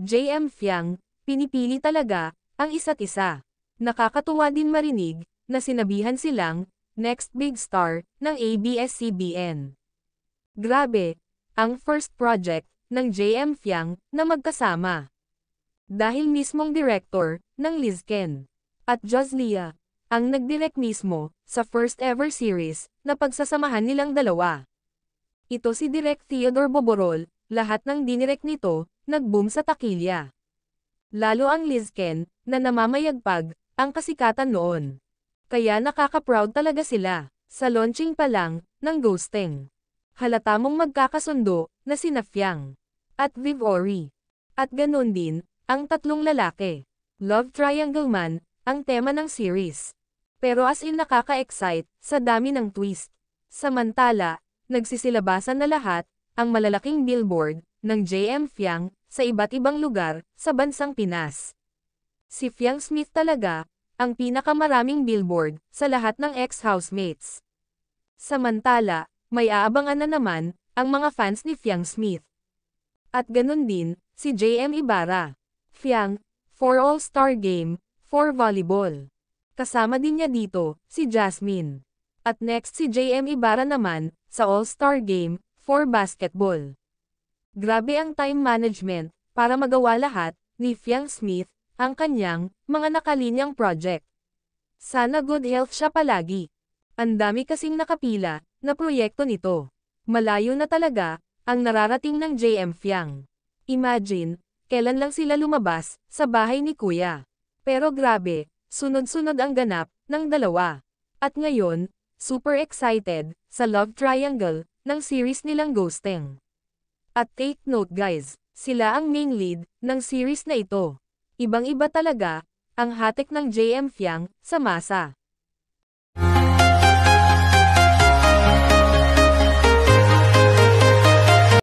JM Fiang, pinipili talaga ang isa't isa. Nakakatuwa din marinig na sinabihan silang next big star ng ABS-CBN. Grabe, ang first project ng JM Fiang na magkasama. Dahil mismong director ng Lizken at Jozlia ang nagdirect mismo sa first ever series na pagsasamahan nilang dalawa. Ito si Direk Theodore Boborol, lahat ng dinirect nito, nag-boom sa takilya. Lalo ang Lizken, na namamayagpag, ang kasikatan noon. Kaya nakaka-proud talaga sila, sa launching pa lang, ng Ghosting. Halata mong magkakasundo, na sina Fiang, at Viv Ori. At ganun din, ang tatlong lalaki. Love triangle man, ang tema ng series. Pero as in nakaka-excite, sa dami ng twist. Samantala, nagsisilabasan na lahat, ang malalaking billboard, ng JM Fiang, sa iba't ibang lugar, sa bansang Pinas. Si Fiang Smith talaga, ang pinakamaraming billboard, sa lahat ng ex-housemates. Samantala, may aabangan na naman, ang mga fans ni Fiang Smith. At ganun din, si JM Ibarra. Fiang, for All-Star Game, for Volleyball. Kasama din niya dito, si Jasmine. At next si JM Ibarra naman, sa All-Star Game, for Basketball. Grabe ang time management, para magawa lahat, ni Fiang Smith, ang kanyang, mga nakalinyang project. Sana good health siya palagi. Ang dami kasing nakapila, na proyekto nito. Malayo na talaga, ang nararating ng JM Fiang. Imagine, kailan lang sila lumabas, sa bahay ni Kuya. Pero grabe, sunod-sunod ang ganap, ng dalawa. At ngayon, super excited, sa love triangle, ng series nilang Ghosting. At take note guys, sila ang main lead, ng series na ito. Ibang-iba talaga, ang hatek ng JM Fiang, sa masa.